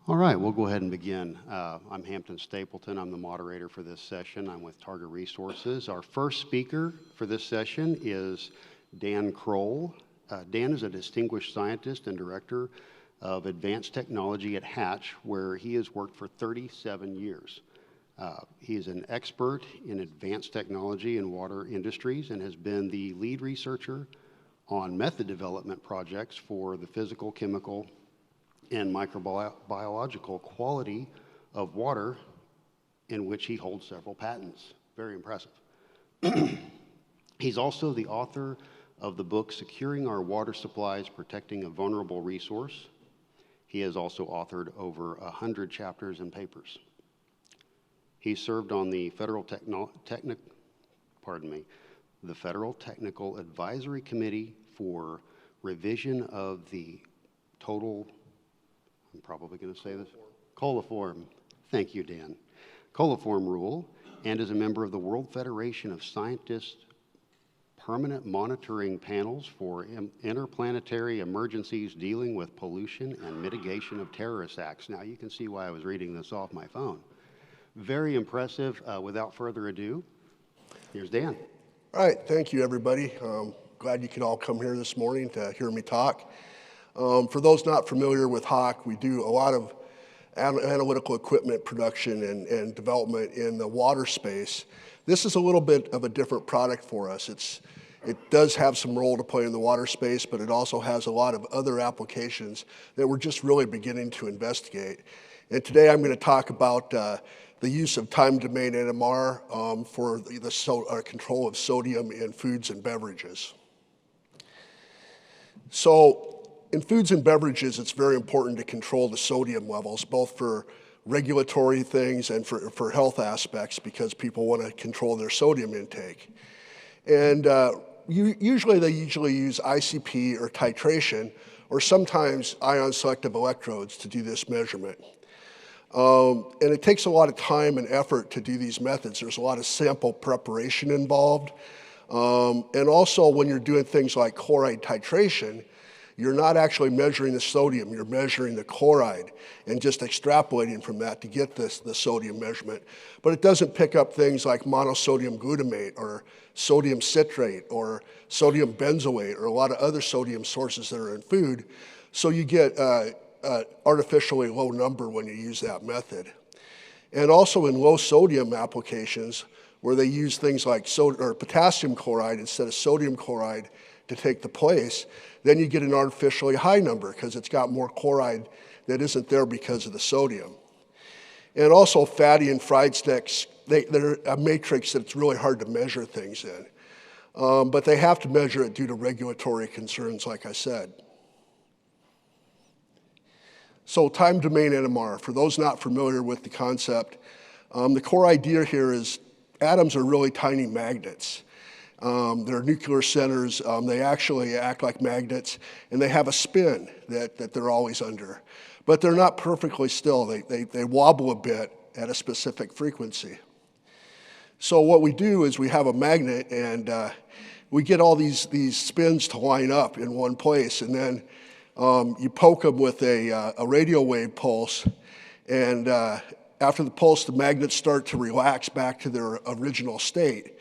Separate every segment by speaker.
Speaker 1: All right, we'll go ahead and begin. I'm Hampton Stapleton. I'm the moderator for this session. I'm with Target Resources. Our first speaker for this session is Dan Kroll. Dan is a distinguished scientist and director of advanced technology at Hatch, where he has worked for 37 years. He is an expert in advanced technology in water industries and has been the lead researcher on method development projects for the physical, chemical, and microbiological quality of water, in which he holds several patents. Very impressive. He's also the author of the book, Securing Our Water Supplies, Protecting a Vulnerable Resource. He has also authored over 100 chapters and papers. He served on the Federal Technical Advisory Committee for revision of the total, I'm probably going to say this, coliform. Thank you, Dan. Coliform rule, and is a member of the World Federation of Scientists permanent monitoring panels for interplanetary emergencies dealing with pollution and mitigation of terrorist acts. Now you can see why I was reading this off my phone. Very impressive. Without further ado, here's Dan.
Speaker 2: All right, thank you, everybody. Glad you could all come here this morning to hear me talk. For those not familiar with HAWC, we do a lot of analytical equipment production and development in the water space. This is a little bit of a different product for us. It does have some role to play in the water space, but it also has a lot of other applications that we're just really beginning to investigate. And today I'm going to talk about the use of time-domain NMR for the control of sodium in foods and beverages. So in foods and beverages, it's very important to control the sodium levels, both for regulatory things and for health aspects, because people want to control their sodium intake. And usually they use ICP or titration, or sometimes ion selective electrodes to do this measurement. And it takes a lot of time and effort to do these methods. There's a lot of sample preparation involved. And also when you're doing things like chloride titration, you're not actually measuring the sodium, you're measuring the chloride and just extrapolating from that to get the sodium measurement. But it doesn't pick up things like monosodium glutamate or sodium citrate or sodium benzoate or a lot of other sodium sources that are in food. So you get artificially low number when you use that method. And also in low sodium applications where they use things like potassium chloride instead of sodium chloride to take the place, then you get an artificially high number because it's got more chloride that isn't there because of the sodium. And also fatty and fried sticks, they're a matrix that it's really hard to measure things in. But they have to measure it due to regulatory concerns, like I said. So time domain NMR, for those not familiar with the concept, the core idea here is atoms are really tiny magnets. They're nuclear centers. They actually act like magnets, and they have a spin that they're always under. But they're not perfectly still. They wobble a bit at a specific frequency. So what we do is we have a magnet, and we get all these spins to line up in one place, and then you poke them with a radio wave pulse, and after the pulse, the magnets start to relax back to their original state.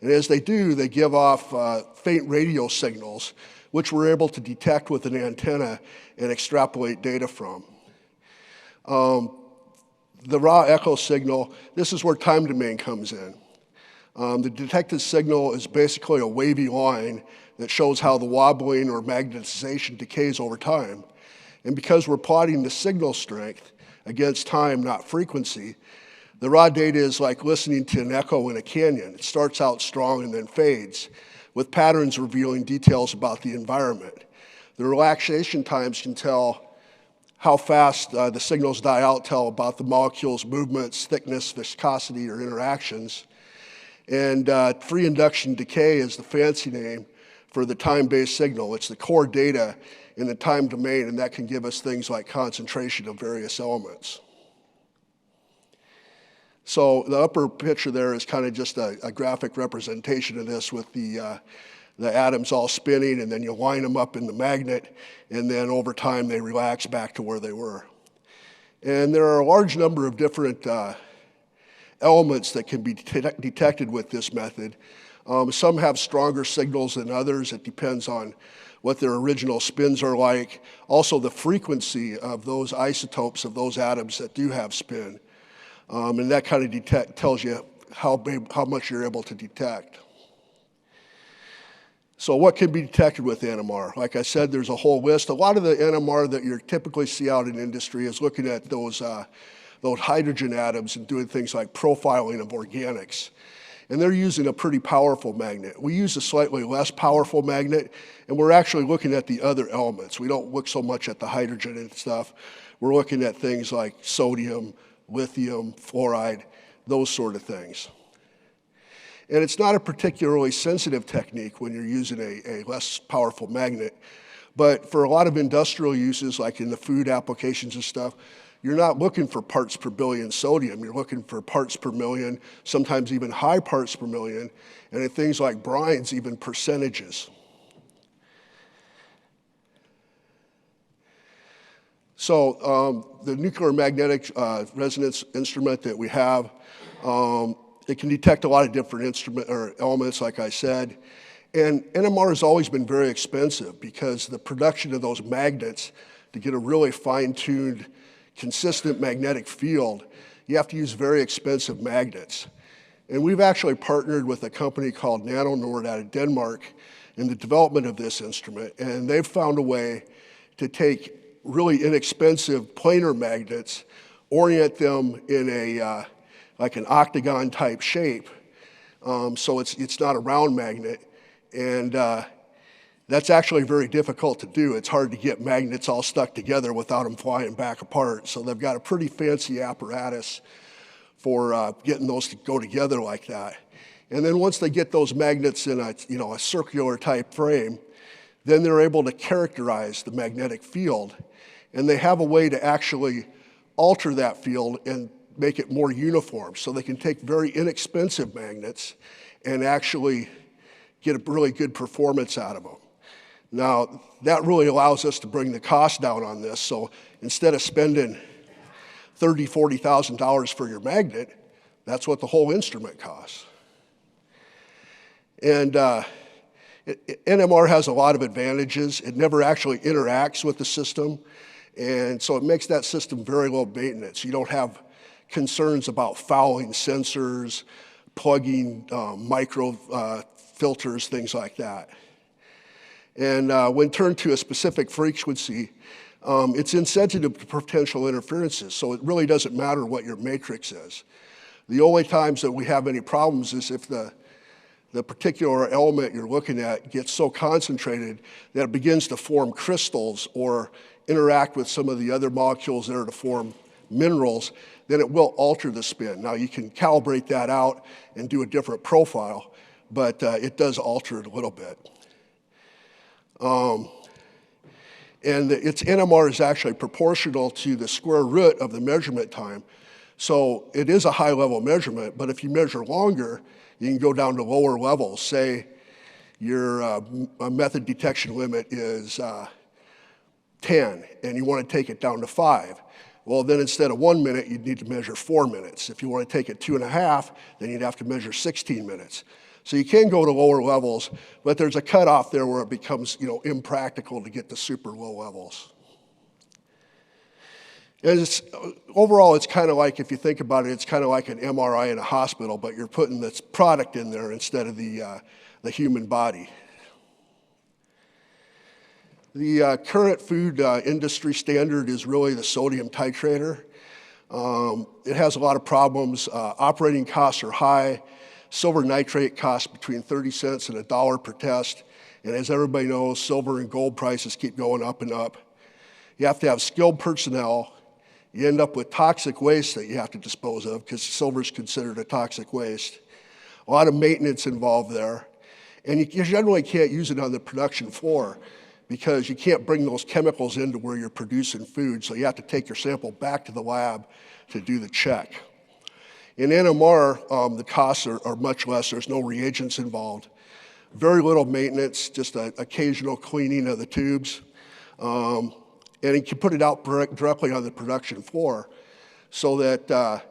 Speaker 2: And as they do, they give off faint radio signals, which we're able to detect with an antenna and extrapolate data from. The raw echo signal, this is where time domain comes in. The detected signal is basically a wavy line that shows how the wobbling or magnetization decays over time. And because we're plotting the signal strength against time, not frequency, the raw data is like listening to an echo in a canyon. It starts out strong and then fades, with patterns revealing details about the environment. The relaxation times can tell how fast the signals die out, tell about the molecules' movements, thickness, viscosity, or interactions. And free induction decay is the fancy name for the time-based signal. It's the core data in the time domain, and that can give us things like concentration of various elements. So the upper picture there is kind of just a graphic representation of this with the atoms all spinning, and then you line them up in the magnet, and then over time they relax back to where they were. And there are a large number of different elements that can be detected with this method. Some have stronger signals than others. It depends on what their original spins are like. Also the frequency of those isotopes of those atoms that do have spin. And that kind of tells you how much you're able to detect. So what can be detected with NMR? Like I said, there's a whole list. A lot of the NMR that you typically see out in industry is looking at those hydrogen atoms and doing things like profiling of organics. And they're using a pretty powerful magnet. We use a slightly less powerful magnet, and we're actually looking at the other elements. We don't look so much at the hydrogen and stuff. We're looking at things like sodium, lithium, fluoride, those sort of things. And it's not a particularly sensitive technique when you're using a less powerful magnet. But for a lot of industrial uses, like in the food applications and stuff, you're not looking for parts per billion sodium. You're looking for parts per million, sometimes even high parts per million, and in things like brines, even percentages. So the nuclear magnetic resonance instrument that we have, it can detect a lot of different elements, like I said. And NMR has always been very expensive because the production of those magnets, to get a really fine-tuned, consistent magnetic field, you have to use very expensive magnets. And we've actually partnered with a company called NanoNord out of Denmark in the development of this instrument, and they've found a way to take really inexpensive planar magnets, orient them in a like an octagon type shape, so it's not a round magnet, and that's actually very difficult to do. It's hard to get magnets all stuck together without them flying back apart. So they've got a pretty fancy apparatus for getting those to go together like that. And then once they get those magnets in a circular type frame, then they're able to characterize the magnetic field. And they have a way to actually alter that field and make it more uniform. So they can take very inexpensive magnets and actually get a really good performance out of them. Now, that really allows us to bring the cost down on this. So instead of spending $30,000, $40,000 for your magnet, that's what the whole instrument costs. And NMR has a lot of advantages. It never actually interacts with the system. And so it makes that system very low maintenance. You don't have concerns about fouling sensors, plugging micro filters, things like that. And when turned to a specific frequency, it's insensitive to potential interferences, so it really doesn't matter what your matrix is. The only times that we have any problems is if the particular element you're looking at gets so concentrated that it begins to form crystals or interact with some of the other molecules that are to form minerals, then it will alter the spin. Now you can calibrate that out and do a different profile, but it does alter it a little bit. And its NMR is actually proportional to the square root of the measurement time. So it is a high level measurement, but if you measure longer, you can go down to lower levels. Say your method detection limit is 10, and you want to take it down to 5. Well, then instead of 1 minute, you'd need to measure 4 minutes. If you want to take it 2.5, then you'd have to measure 16 minutes. So you can go to lower levels, but there's a cutoff there where it becomes, impractical to get to super low levels. And overall, it's kind of like, if you think about it, it's kind of like an MRI in a hospital, but you're putting this product in there instead of the human body. The current food industry standard is really the sodium titrator. It has a lot of problems. Operating costs are high. Silver nitrate costs between 30 cents and $1 per test. And as everybody knows, silver and gold prices keep going up and up. You have to have skilled personnel. You end up with toxic waste that you have to dispose of because silver is considered a toxic waste. A lot of maintenance involved there. And you generally can't use it on the production floor because you can't bring those chemicals into where you're producing food. So you have to take your sample back to the lab to do the check. In NMR, the costs are much less. There's no reagents involved. Very little maintenance, just an occasional cleaning of the tubes. And you can put it out directly on the production floor so that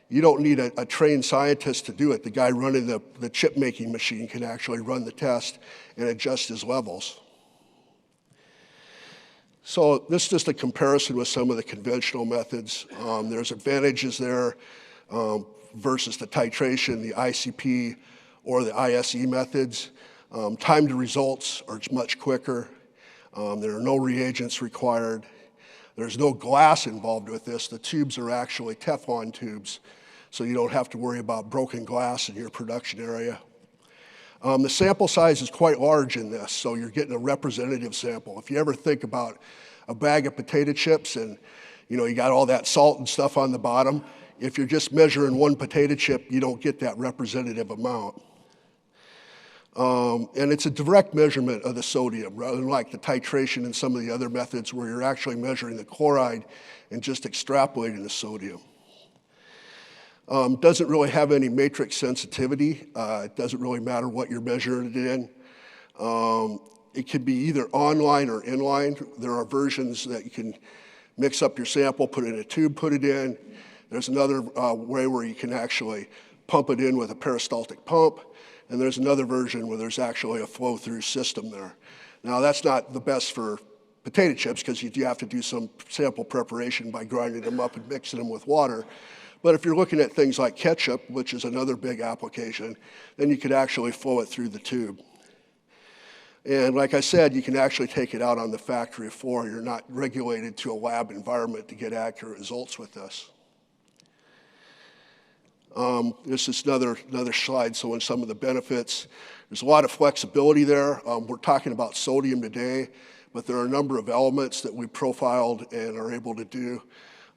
Speaker 2: you don't need a trained scientist to do it. The guy running the chip making machine can actually run the test and adjust his levels. So this is just a comparison with some of the conventional methods. There's advantages there versus the titration, the ICP, or the ISE methods. Time to results are much quicker. There are no reagents required. There's no glass involved with this. The tubes are actually Teflon tubes, so you don't have to worry about broken glass in your production area. The sample size is quite large in this, so you're getting a representative sample. If you ever think about a bag of potato chips and you got all that salt and stuff on the bottom, if you're just measuring one potato chip, you don't get that representative amount. And it's a direct measurement of the sodium, rather than like the titration and some of the other methods where you're actually measuring the chloride and just extrapolating the sodium. Doesn't really have any matrix sensitivity. It doesn't really matter what you're measuring it in. It can be either online or inline. There are versions that you can mix up your sample, put it in a tube, put it in. There's another way where you can actually pump it in with a peristaltic pump. And there's another version where there's actually a flow-through system there. Now, that's not the best for potato chips because you do have to do some sample preparation by grinding them up and mixing them with water. But if you're looking at things like ketchup, which is another big application, then you could actually flow it through the tube. And like I said, you can actually take it out on the factory floor. You're not regulated to a lab environment to get accurate results with this. This is another slide showing some of the benefits. There's a lot of flexibility there. We're talking about sodium today, but there are a number of elements that we profiled and are able to do.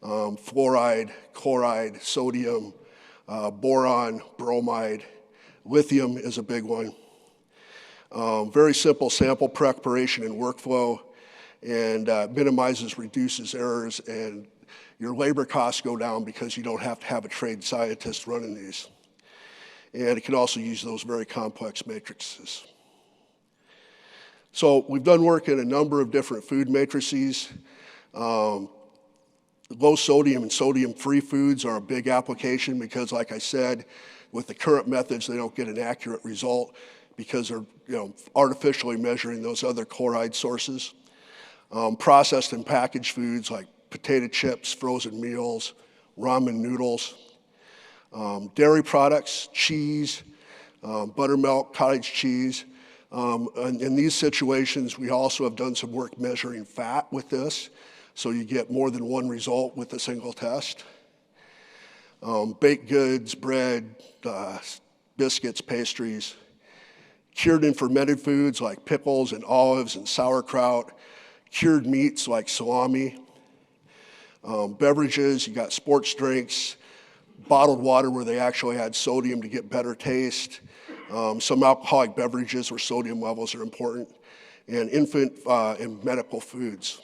Speaker 2: Fluoride, chloride, sodium, boron, bromide. Lithium is a big one. Very simple sample preparation and workflow, and minimizes, reduces errors, and your labor costs go down because you don't have to have a trained scientist running these. And it can also use those very complex matrices. So we've done work in a number of different food matrices. Low sodium and sodium-free foods are a big application because, like I said, with the current methods, they don't get an accurate result because they're artificially measuring those other chloride sources. Processed and packaged foods like potato chips, frozen meals, ramen noodles, dairy products, cheese, buttermilk, cottage cheese. In these situations, we also have done some work measuring fat with this, so you get more than one result with a single test. Baked goods, bread, biscuits, pastries, cured and fermented foods like pickles and olives and sauerkraut, cured meats like salami, beverages, you got sports drinks, bottled water where they actually add sodium to get better taste, some alcoholic beverages where sodium levels are important, and infant and medical foods.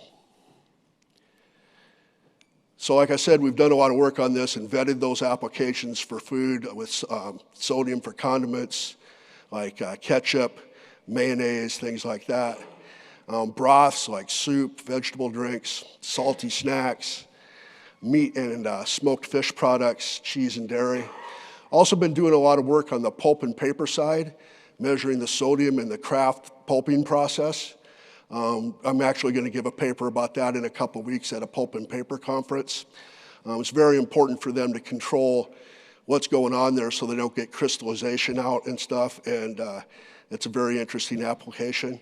Speaker 2: So like I said, we've done a lot of work on this and vetted those applications for food with sodium for condiments like ketchup, mayonnaise, things like that. Broths like soup, vegetable drinks, salty snacks, meat and smoked fish products, cheese and dairy. Also been doing a lot of work on the pulp and paper side, measuring the sodium in the kraft pulping process. I'm actually going to give a paper about that in a couple weeks at a pulp and paper conference. It's very important for them to control what's going on there so they don't get crystallization out and stuff, and it's a very interesting application.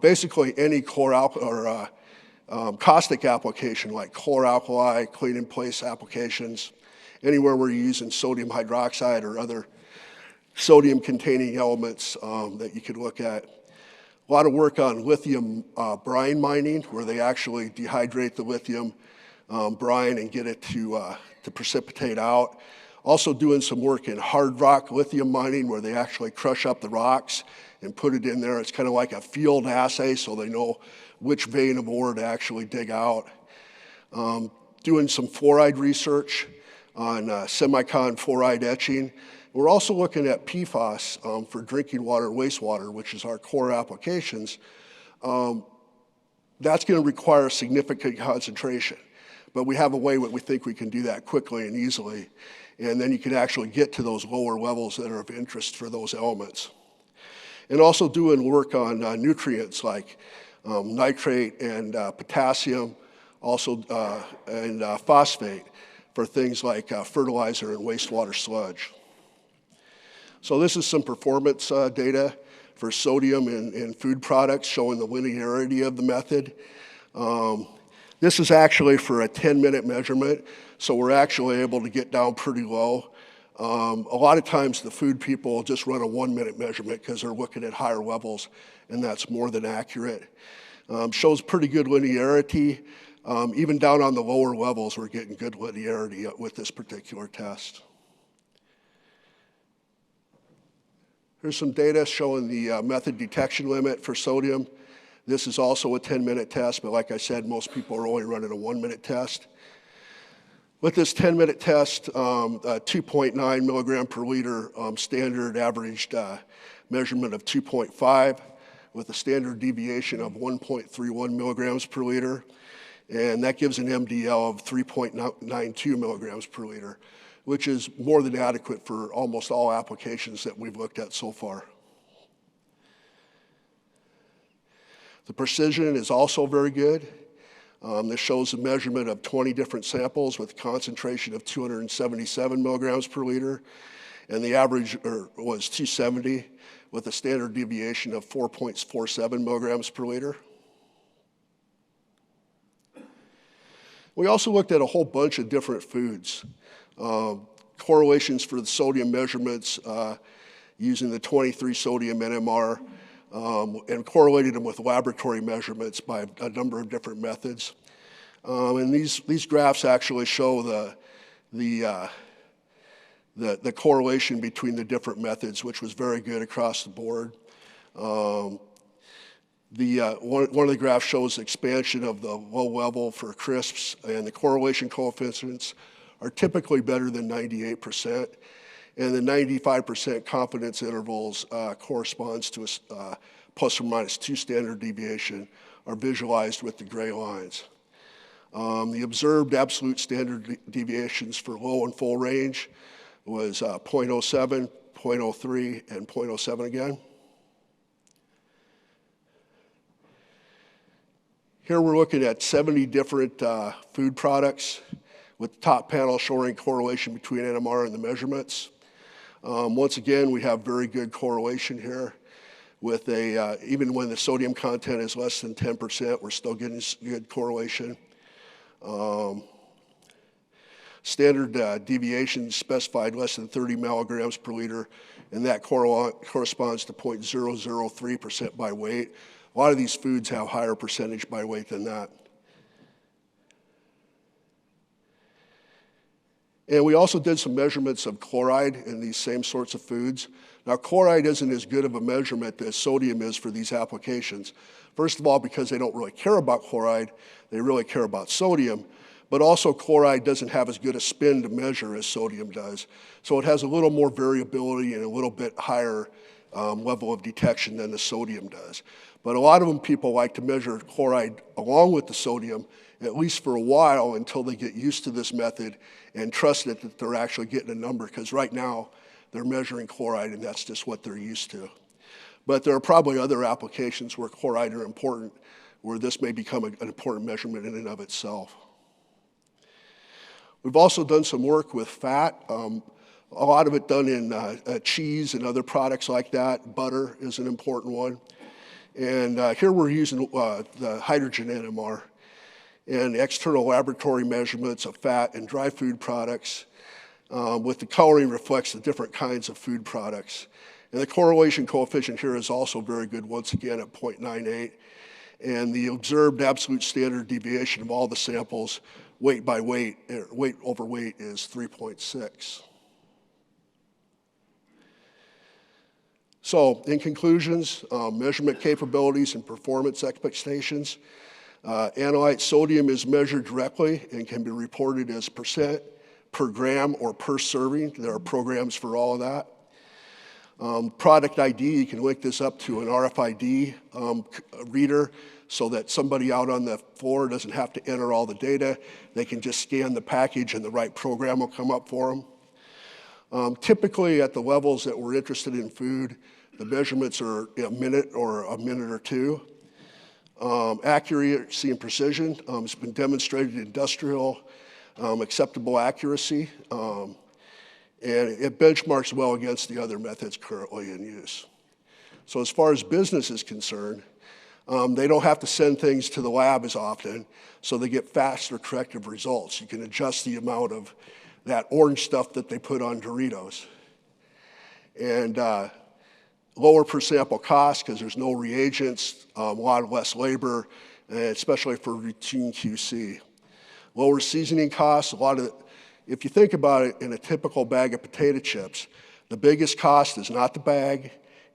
Speaker 2: Basically, any caustic application like chlor-alkali, clean-in-place applications, anywhere where you're using sodium hydroxide or other sodium-containing elements that you could look at. A lot of work on lithium brine mining, where they actually dehydrate the lithium brine and get it to precipitate out. Also doing some work in hard rock lithium mining, where they actually crush up the rocks and put it in there. It's kind of like a field assay, so they know which vein of ore to actually dig out. Doing some fluoride research on semicon fluoride etching. We're also looking at PFAS for drinking water and wastewater, which is our core applications. That's going to require significant concentration. But we have a way that we think we can do that quickly and easily. And then you can actually get to those lower levels that are of interest for those elements. And also doing work on nutrients like nitrate and potassium, also and phosphate for things like fertilizer and wastewater sludge. So this is some performance data for sodium in food products showing the linearity of the method. This is actually for a 10-minute measurement, so we're actually able to get down pretty low. A lot of times the food people just run a 1-minute measurement because they're looking at higher levels, and that's more than accurate. Shows pretty good linearity. Even down on the lower levels, we're getting good linearity with this particular test. Here's some data showing the method detection limit for sodium. This is also a 10-minute test, but like I said, most people are only running a 1-minute test. With this 10-minute test, 2.9 milligram per liter standard averaged measurement of 2.5 with a standard deviation of 1.31 milligrams per liter. And that gives an MDL of 3.92 milligrams per liter, which is more than adequate for almost all applications that we've looked at so far. The precision is also very good. This shows a measurement of 20 different samples with a concentration of 277 milligrams per liter, and the average was 270 with a standard deviation of 4.47 milligrams per liter. We also looked at a whole bunch of different foods. Correlations for the sodium measurements using the 23 sodium NMR, and correlated them with laboratory measurements by a number of different methods. And these graphs actually show the correlation between the different methods, which was very good across the board. One of the graphs shows expansion of the low level for crisps, and the correlation coefficients are typically better than 98%. And the 95% confidence intervals corresponds to a plus or minus 2 standard deviation are visualized with the gray lines. The observed absolute standard deviations for low and full range was 0.07, 0.03, and 0.07 again. Here we're looking at 70 different food products with the top panel showing correlation between NMR and the measurements. Once again, we have very good correlation here with even when the sodium content is less than 10%, we're still getting good correlation. Standard deviation specified less than 30 milligrams per liter, and that corresponds to 0.003% by weight. A lot of these foods have higher percentage by weight than that. And we also did some measurements of chloride in these same sorts of foods. Now, chloride isn't as good of a measurement as sodium is for these applications. First of all, because they don't really care about chloride, they really care about sodium. But also, chloride doesn't have as good a spin to measure as sodium does. So it has a little more variability and a little bit higher level of detection than the sodium does. But a lot of people like to measure chloride along with the sodium, at least for a while, until they get used to this method and trust it that they're actually getting a number, because right now they're measuring chloride and that's just what they're used to. But there are probably other applications where chloride are important, where this may become an important measurement in and of itself. We've also done some work with fat, a lot of it done in cheese and other products like that. Butter is an important one. And here we're using the hydrogen NMR and external laboratory measurements of fat and dry food products with the coloring reflects the different kinds of food products. And the correlation coefficient here is also very good, once again at 0.98. And the observed absolute standard deviation of all the samples, weight by weight, weight over weight, is 3.6. So, in conclusions, measurement capabilities and performance expectations. Analyte sodium is measured directly and can be reported as percent per gram or per serving. There are programs for all of that. Product ID, you can link this up to an RFID reader so that somebody out on the floor doesn't have to enter all the data. They can just scan the package and the right program will come up for them. Typically at the levels that we're interested in food, the measurements are a minute or two. Accuracy and precision, it's been demonstrated industrial, acceptable accuracy, and it benchmarks well against the other methods currently in use. So as far as business is concerned, they don't have to send things to the lab as often, so they get faster corrective results. You can adjust the amount of that orange stuff that they put on Doritos. And lower per sample cost because there's no reagents, a lot less labor, especially for routine QC. Lower seasoning costs, if you think about it, in a typical bag of potato chips, the biggest cost is not the bag,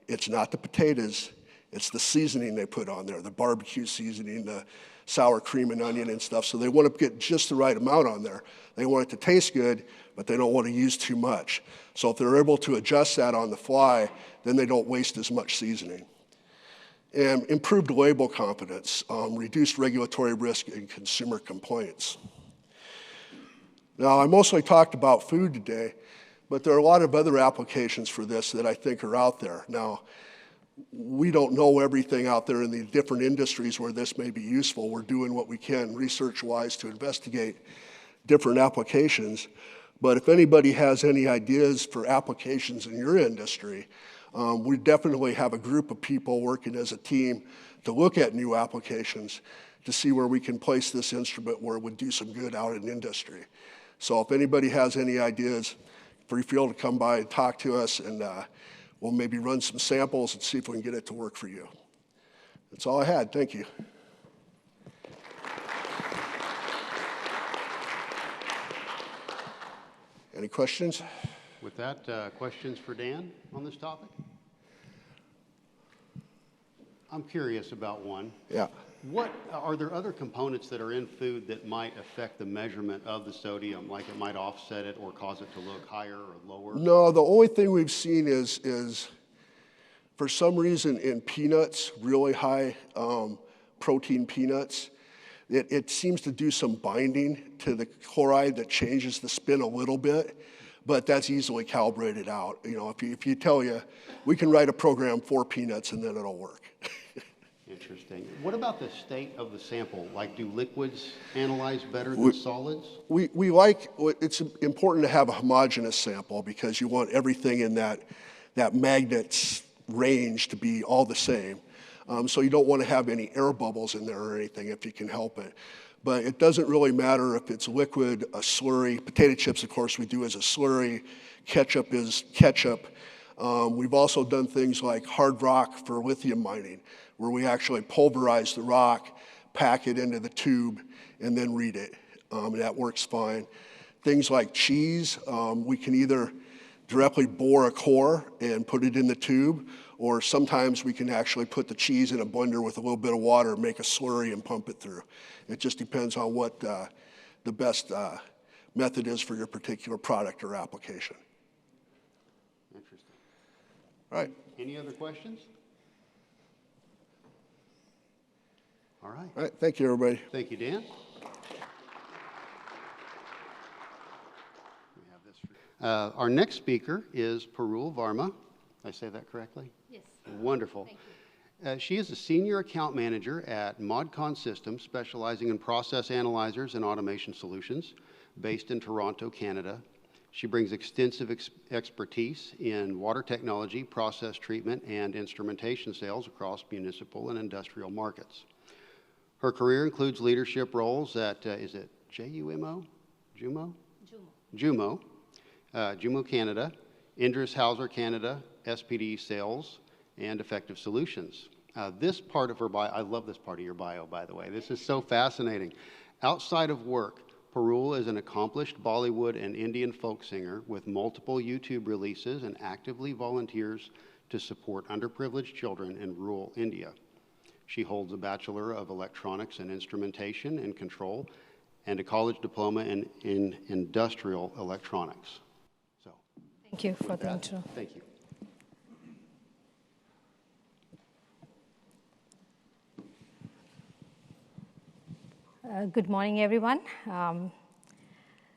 Speaker 2: it's not the potatoes, it's the seasoning they put on there, the barbecue seasoning, the sour cream and onion and stuff. So they want to get just the right amount on there. They want it to taste good, but they don't want to use too much. So if they're able to adjust that on the fly, then they don't waste as much seasoning. And improved label confidence, reduced regulatory risk and consumer complaints. Now, I mostly talked about food today, but there are a lot of other applications for this that I think are out there. Now, we don't know everything out there in the different industries where this may be useful. We're doing what we can research-wise to investigate different applications. But if anybody has any ideas for applications in your industry, we definitely have a group of people working as a team to look at new applications to see where we can place this instrument where it would do some good out in industry. So if anybody has any ideas, feel free to come by and talk to us, and we'll maybe run some samples and see if we can get it to work for you. That's all I had. Thank you. Any questions?
Speaker 1: With that, questions for Dan on this topic? I'm curious about one.
Speaker 2: Yeah.
Speaker 1: Are there other components that are in food that might affect the measurement of the sodium, like it might offset it or cause it to look higher or lower?
Speaker 2: No, the only thing we've seen is for some reason in peanuts, really high protein peanuts, it seems to do some binding to the chloride that changes the spin a little bit, but that's easily calibrated out. You know, if you tell you, we can write a program for peanuts and then it'll work.
Speaker 1: Interesting. What about the state of the sample? Like, do liquids analyze better than solids?
Speaker 2: It's important to have a homogeneous sample because you want everything in that magnet's range to be all the same. So you don't want to have any air bubbles in there or anything if you can help it. But it doesn't really matter if it's liquid, a slurry. Potato chips, of course, we do as a slurry. Ketchup is ketchup. We've also done things like hard rock for lithium mining, where we actually pulverize the rock, pack it into the tube, and then read it. That works fine. Things like cheese, we can either directly bore a core and put it in the tube, or sometimes we can actually put the cheese in a blender with a little bit of water, make a slurry, and pump it through. It just depends on what the best method is for your particular product or application.
Speaker 1: Interesting.
Speaker 2: All right.
Speaker 1: Any other questions? All right.
Speaker 2: All right. Thank you, everybody.
Speaker 1: Thank you, Dan. Our next speaker is Parul Varma. Did I say that correctly?
Speaker 3: Yes.
Speaker 1: Wonderful.
Speaker 3: Thank you.
Speaker 1: She is a senior account manager at ModCon Systems, specializing in process analyzers and automation solutions, based in Toronto, Canada. She brings extensive expertise in water technology, process treatment, and instrumentation sales across municipal and industrial markets. Her career includes leadership roles at, is it JUMO? Jumo? Jumo. Jumo Canada, Indris Hauser Canada, SPD Sales, and Effective Solutions. This part of her bio, I love this part of your bio, by the way. This is so fascinating. Outside of work, Parul is an accomplished Bollywood and Indian folk singer with multiple YouTube releases and actively volunteers to support underprivileged children in rural India. She holds a Bachelor of Electronics and Instrumentation and Control and a college diploma in Industrial Electronics. So,
Speaker 3: Thank you for the intro.
Speaker 1: Thank you.
Speaker 3: Good morning, everyone.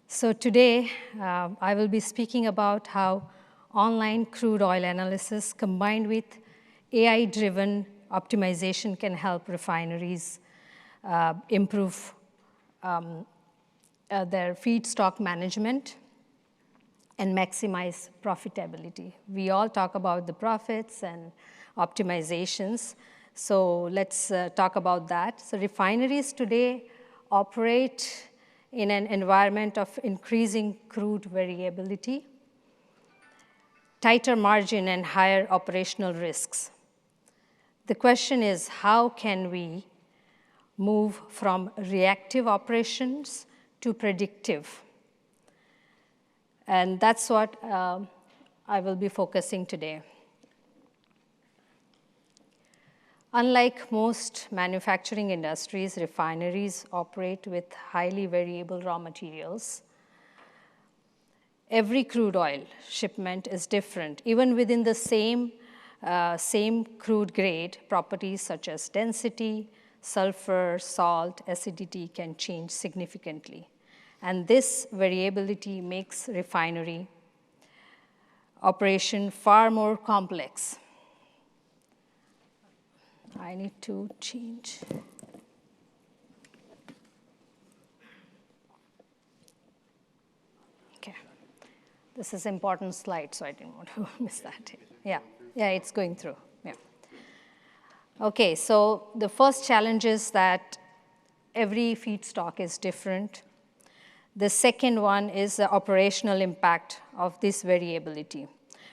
Speaker 3: So today, I will be speaking about how online crude oil analysis combined with AI-driven optimization can help refineries improve their feedstock management and maximize profitability. We all talk about the profits and optimizations. So let's talk about that. So refineries today operate in an environment of increasing crude variability, tighter margin, and higher operational risks. The question is, how can we move from reactive operations to predictive? And that's what I will be focusing today. Unlike most manufacturing industries, refineries operate with highly variable raw materials. Every crude oil shipment is different. Even within the same crude grade, properties such as density, sulfur, salt, acidity can change significantly. And this variability makes refinery operation far more complex. I need to change. Okay. This is an important slide, so I didn't want to miss that. Yeah, it's going through. Yeah. Okay, so the first challenge is that every feedstock is different. The second one is the operational impact of this variability.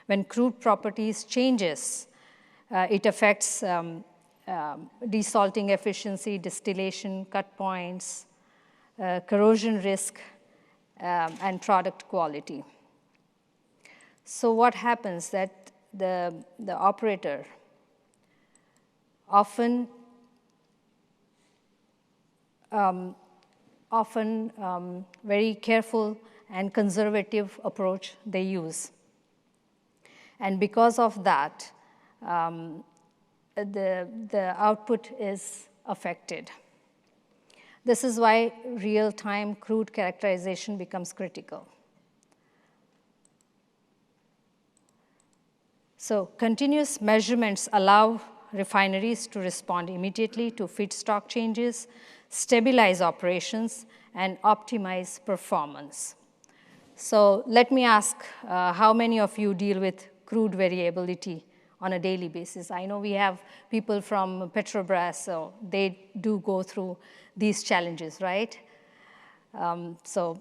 Speaker 3: When crude properties changes, it affects desalting efficiency, distillation, cut points, corrosion risk, and product quality. So what happens that the operator often very careful and conservative approach they use. And because of that, the output is affected. This is why real-time crude characterization becomes critical. So continuous measurements allow refineries to respond immediately to feedstock changes, stabilize operations, and optimize performance. So let me ask, how many of you deal with crude variability on a daily basis? I know we have people from Petrobras, so they do go through these challenges, right? So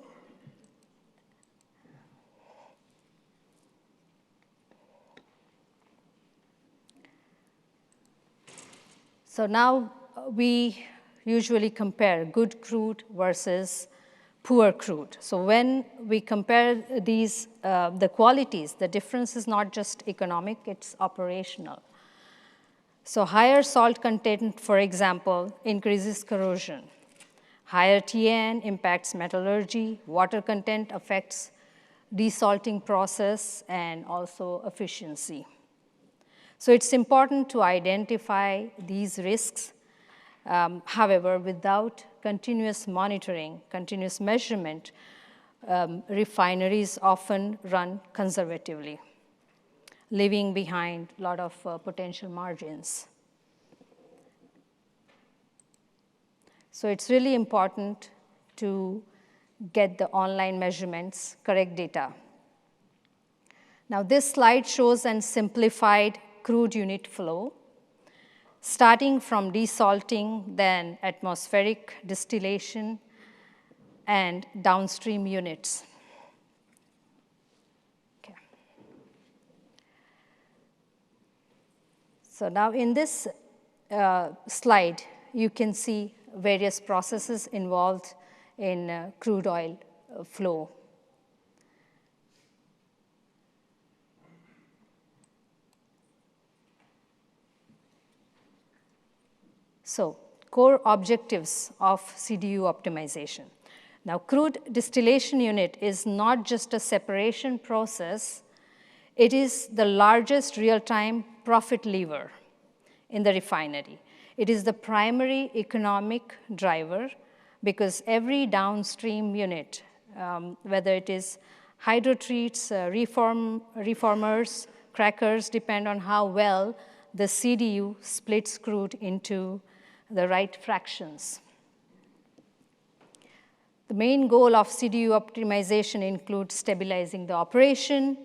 Speaker 3: now we usually compare good crude versus poor crude. So when we compare these, the qualities, the difference is not just economic, it's operational. So higher salt content, for example, increases corrosion. Higher TN impacts metallurgy. Water content affects desalting process and also efficiency. So it's important to identify these risks. However, without continuous monitoring, continuous measurement, refineries often run conservatively, leaving behind a lot of potential margins. So it's really important to get the online measurements, correct data. Now this slide shows a simplified crude unit flow, starting from desalting, then atmospheric distillation, and downstream units. Okay. So now in this slide, you can see various processes involved in crude oil flow. So core objectives of CDU optimization. Now, crude distillation unit is not just a separation process. It is the largest real-time profit lever in the refinery. It is the primary economic driver because every downstream unit, whether it is hydrotreats, reformers, crackers, depend on how well the CDU splits crude into the right fractions. The main goal of CDU optimization includes stabilizing the operation,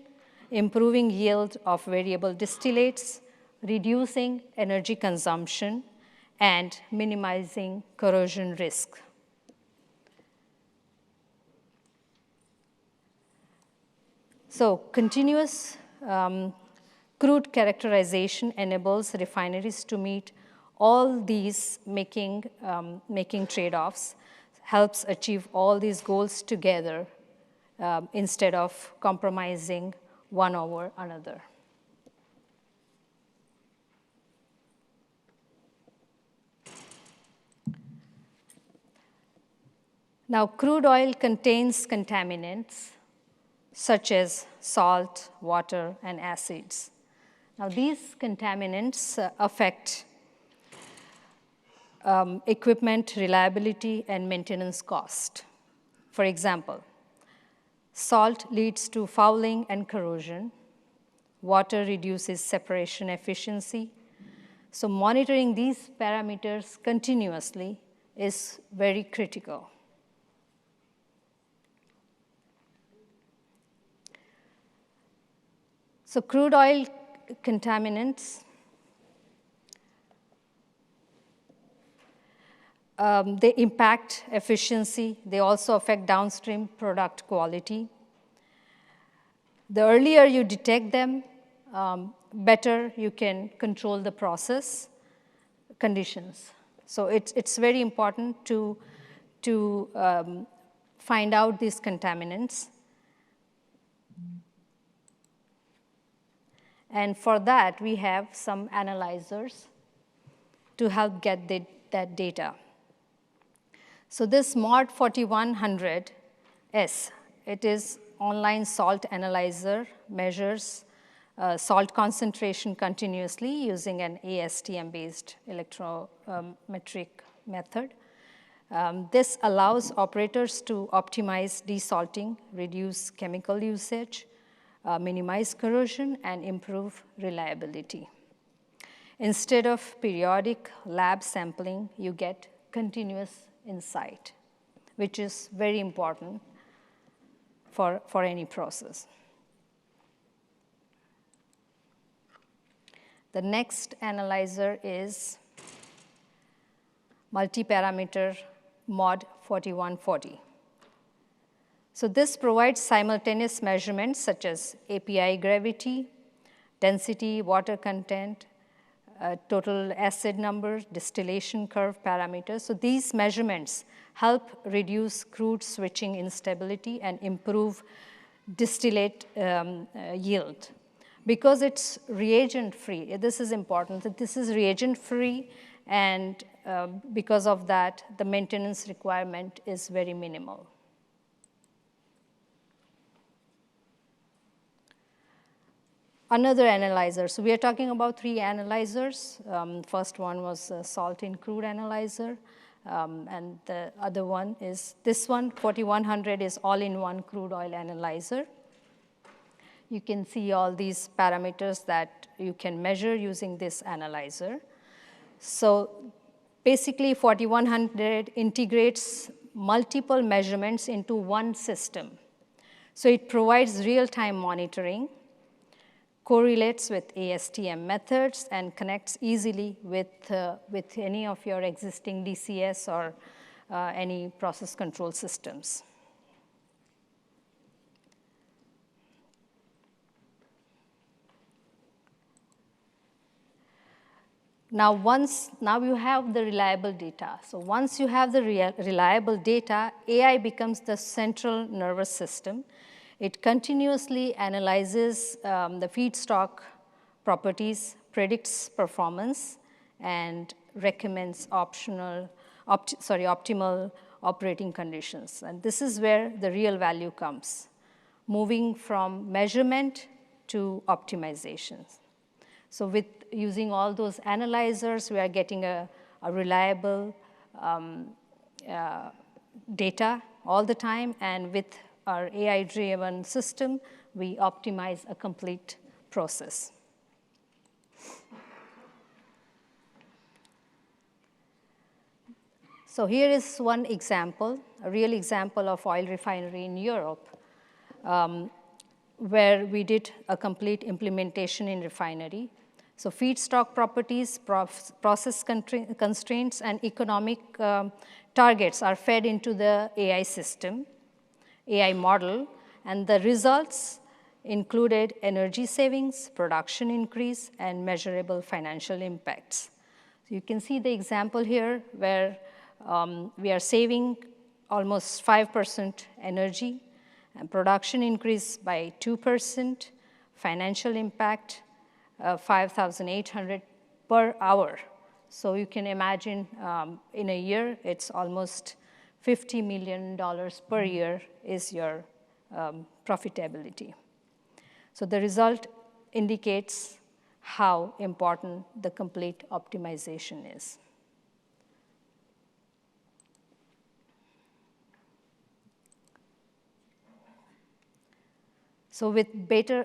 Speaker 3: improving yield of variable distillates, reducing energy consumption, and minimizing corrosion risk. So continuous crude characterization enables refineries to meet all these making trade-offs, helps achieve all these goals together instead of compromising one over another. Now, crude oil contains contaminants such as salt, water, and acids. Now, these contaminants affect equipment reliability and maintenance cost. For example, salt leads to fouling and corrosion. Water reduces separation efficiency. So monitoring these parameters continuously is very critical. So crude oil contaminants, they impact efficiency. They also affect downstream product quality. The earlier you detect them, better you can control the process conditions. So it's very important to find out these contaminants. And for that, we have some analyzers to help get that data. So this MOD 4100S, it is online salt analyzer, measures salt concentration continuously using an ASTM-based electrometric method. This allows operators to optimize desalting, reduce chemical usage, minimize corrosion, and improve reliability. Instead of periodic lab sampling, you get continuous insight, which is very important for any process. The next analyzer is multi-parameter MOD 4140. So this provides simultaneous measurements such as API gravity, density, water content, total acid number, distillation curve parameters. So these measurements help reduce crude switching instability and improve distillate yield. Because it's reagent-free, this is important, that this is reagent-free, and because of that, the maintenance requirement is very minimal. Another analyzer, so we are talking about 3 analyzers. First one was a salt in crude analyzer, and the other one is this one, 4100 is all-in-one crude oil analyzer. You can see all these parameters that you can measure using this analyzer. So basically 4100 integrates multiple measurements into one system. So it provides real-time monitoring, correlates with ASTM methods, and connects easily with any of your existing DCS or any process control systems. Now you have the reliable data. So once you have the reliable data, AI becomes the central nervous system. It continuously analyzes the feedstock properties, predicts performance, and recommends optimal operating conditions. And this is where the real value comes, moving from measurement to optimization. So with using all those analyzers, we are getting a reliable data all the time, and with our AI-driven system, we optimize a complete process. So here is one example, a real example of oil refinery in Europe, where we did a complete implementation in refinery. So feedstock properties, process constraints, and economic targets are fed into the AI system, AI model, and the results included energy savings, production increase, and measurable financial impacts. So you can see the example here where we are saving almost 5% energy, and production increase by 2%, financial impact 5,800 per hour. So you can imagine in a year, it's almost $50 million per year is your profitability. So the result indicates how important the complete optimization is. So with better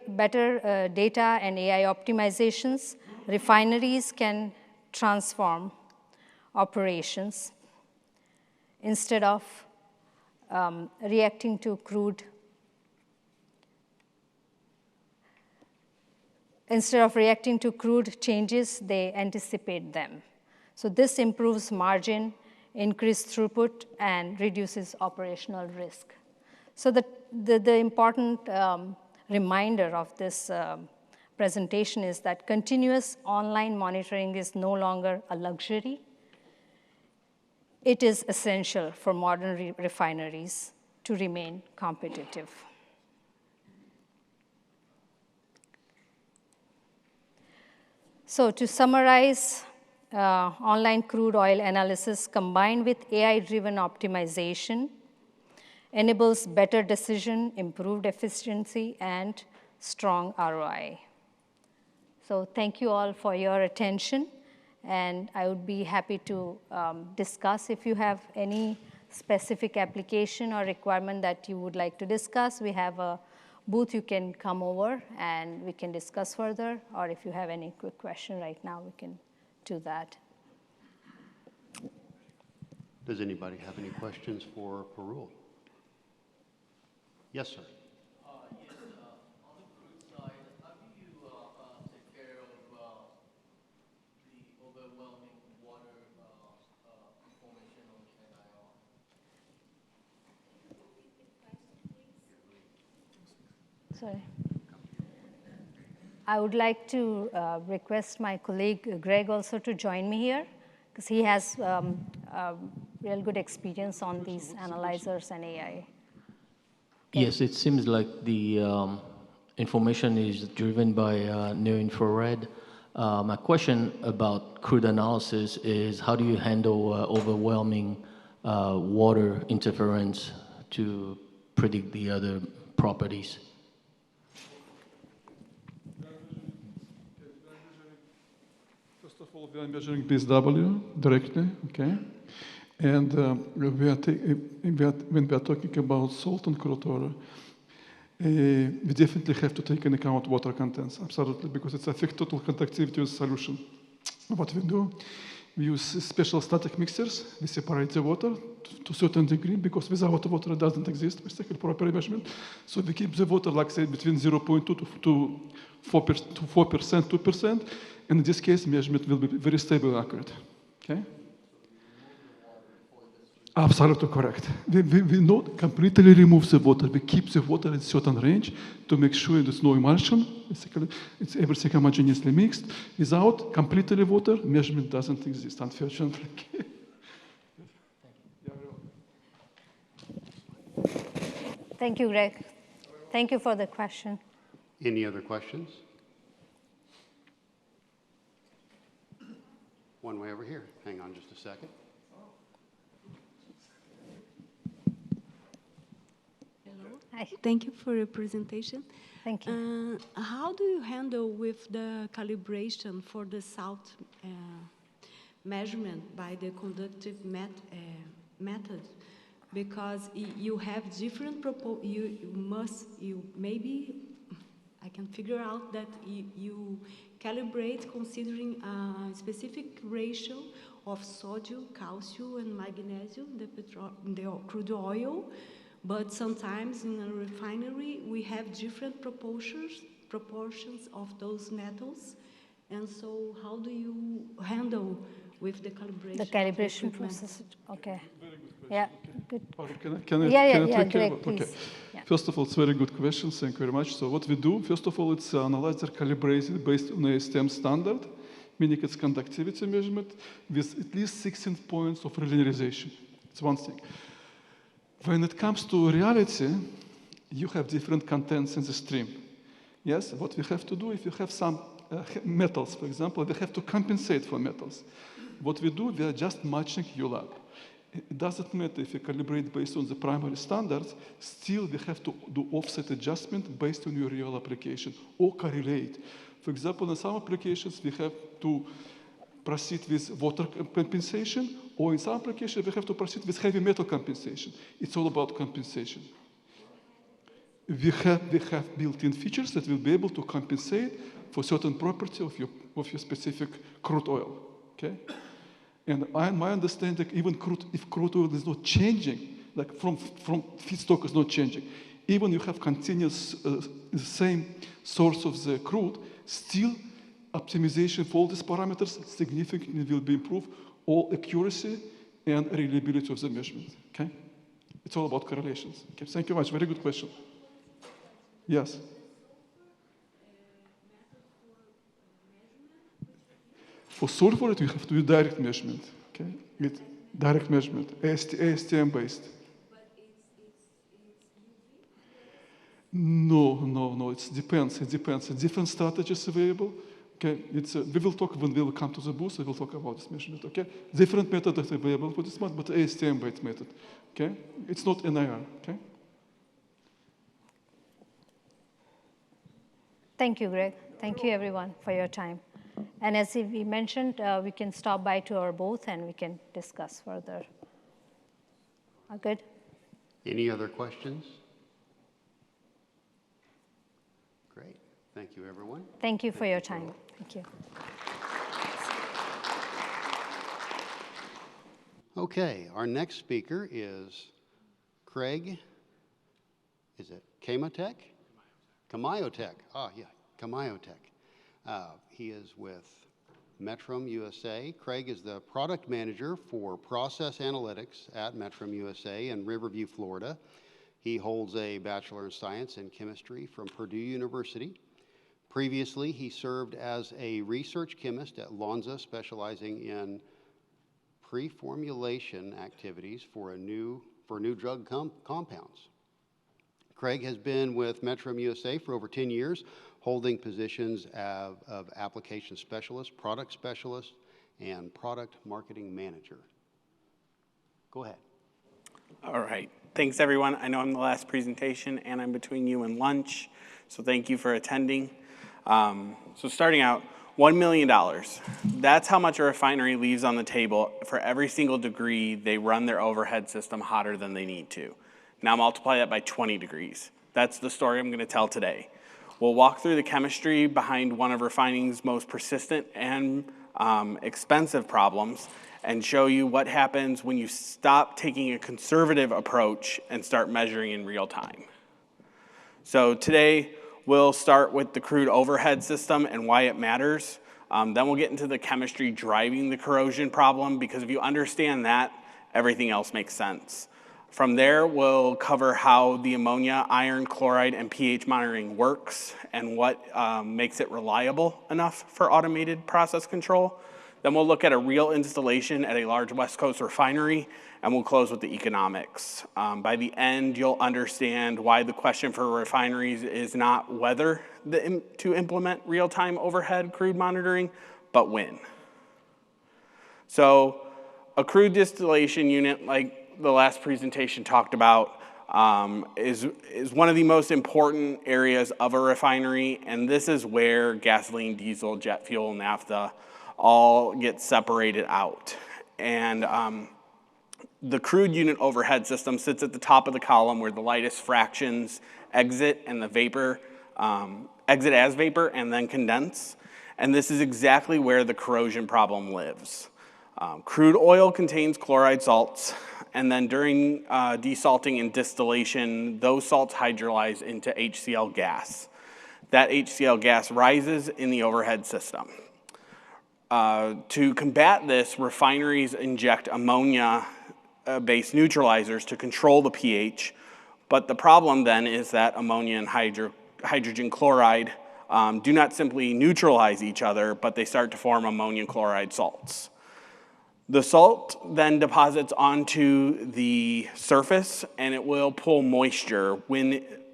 Speaker 3: data and AI optimizations, refineries can transform operations. Instead of reacting to crude changes, they anticipate them. So this improves margin, increased throughput, and reduces operational risk. So the important reminder of this presentation is that continuous online monitoring is no longer a luxury. It is essential for modern refineries to remain competitive. So to summarize, online crude oil analysis combined with AI-driven optimization enables better decision, improved efficiency, and strong ROI. So thank you all for your attention, and I would be happy to discuss if you have any specific application or requirement that you would like to discuss. We have a booth, you can come over and we can discuss further, or if you have any quick question right now, we can do that.
Speaker 1: Does anybody have any questions for Parul? Yes, sir.
Speaker 4: Yes, on the crude side, how do you take care of the overwhelming water information on NIR?
Speaker 3: Sorry. I would like to request my colleague Greg also to join me here, because he has real good experience on these analyzers and AI.
Speaker 4: Yes, it seems like the information is driven by near-infrared. My question about crude analysis is how do you handle overwhelming water interference to predict the other properties?
Speaker 5: First of all, we are measuring BSW directly, okay? And when we are talking about salt and crude oil, we definitely have to take into account water contents, absolutely, because it's affects total conductivity of the solution. What we do, we use special static mixers. We separate the water to a certain degree, because without water it doesn't exist. We take a proper measurement. So we keep the water, like say, between 0.2 to 4%, 2%. And in this case, measurement will be very stable and accurate, okay? Absolutely correct. We not completely remove the water. We keep the water in a certain range to make sure there's no emulsion. Basically, it's everything homogeneously mixed. Without completely water, measurement doesn't exist, unfortunately.
Speaker 3: Thank you, Greg. Thank you for the question.
Speaker 1: Any other questions? One way over here. Hang on just a second.
Speaker 3: Hi.
Speaker 6: Thank you for your presentation.
Speaker 3: Thank you.
Speaker 6: How do you handle with the calibration for the salt measurement by the conductive method? because you have different maybe I can figure out that you calibrate considering a specific ratio of sodium, calcium, and magnesium, the crude oil, but sometimes in a refinery we have different proportions of those metals, and so how do you handle with the calibration?
Speaker 3: The calibration process, okay. Yeah, good.
Speaker 5: Can I take
Speaker 3: Greg,
Speaker 5: over?
Speaker 3: please.
Speaker 5: Okay.
Speaker 3: Yeah.
Speaker 5: First of all, it's a very good question. Thank you very much. So what we do, first of all, it's analyzer calibrated based on ASTM standard, meaning it's conductivity measurement with at least 16 points of linearization. It's one thing. When it comes to reality, you have different contents in the stream. Yes, what we have to do, if you have some metals, for example, we have to compensate for metals. What we do, we are just matching ULAB. It doesn't matter if you calibrate based on the primary standards, still we have to do offset adjustment based on your real application or correlate. For example, in some applications, we have to proceed with water compensation, or in some applications, we have to proceed with heavy metal compensation. It's all about compensation. We have built-in features that will be able to compensate for certain property of your specific crude oil, okay? And my understanding, even if crude oil is not changing, like from feedstock is not changing, even you have continuous the same source of the crude, still optimization for all these parameters significantly will be improved, all accuracy and reliability of the measurement, okay? It's all about correlations. Okay, thank you very much, very good question. Yes. For sulfur, you have to do direct measurement, okay? Direct measurement, ASTM based.
Speaker 6: But it's
Speaker 5: No, it depends. It's different strategies available. Okay, we will talk when we will come to the booth, we will talk about this measurement, okay? Different method is available for this one, but ASTM based method, okay? It's not NIR, okay?
Speaker 3: Thank you, Greg. Thank you, everyone, for your time. And as we mentioned, we can stop by to our booth and we can discuss further. Good?
Speaker 1: Any other questions? Great. Thank you, everyone.
Speaker 3: Thank you for your time. Thank you.
Speaker 1: Okay, our next speaker is Craig, is it Kamatech? Kamayotech. Ah, yeah, Kamayotech. He is with Metrum USA. Craig is the product manager for process analytics at Metrum USA in Riverview, Florida. He holds a Bachelor in Science in Chemistry from Purdue University. Previously, he served as a research chemist at Lonza, specializing in pre-formulation activities for new drug compounds. Craig has been with Metrum USA for over 10 years, holding positions of application specialist, product specialist, and product marketing manager. Go ahead.
Speaker 7: All right. Thanks, everyone. I know I'm the last presentation, and I'm between you and lunch, so thank you for attending. So starting out, $1 million. That's how much a refinery leaves on the table for every single degree they run their overhead system hotter than they need to. Now multiply that by 20 degrees. That's the story I'm going to tell today. We'll walk through the chemistry behind one of refining's most persistent and expensive problems and show you what happens when you stop taking a conservative approach and start measuring in real time. So today, we'll start with the crude overhead system and why it matters. Then we'll get into the chemistry driving the corrosion problem, because if you understand that, everything else makes sense. From there, we'll cover how the ammonia, iron, chloride, and pH monitoring works and what makes it reliable enough for automated process control. Then we'll look at a real installation at a large West Coast refinery, and we'll close with the economics. By the end, you'll understand why the question for refineries is not whether to implement real-time overhead crude monitoring, but when. So a crude distillation unit, like the last presentation talked about, is one of the most important areas of a refinery, and this is where gasoline, diesel, jet fuel, naphtha all get separated out. And The crude unit overhead system sits at the top of the column where the lightest fractions exit and the vapor exit as vapor and then condense. And this is exactly where the corrosion problem lives. Crude oil contains chloride salts, and then during desalting and distillation, those salts hydrolyze into HCl gas. That HCl gas rises in the overhead system. To combat this, refineries inject ammonia-based neutralizers to control the pH, but the problem then is that ammonia and hydrogen chloride do not simply neutralize each other, but they start to form ammonium chloride salts. The salt then deposits onto the surface and it will pull moisture.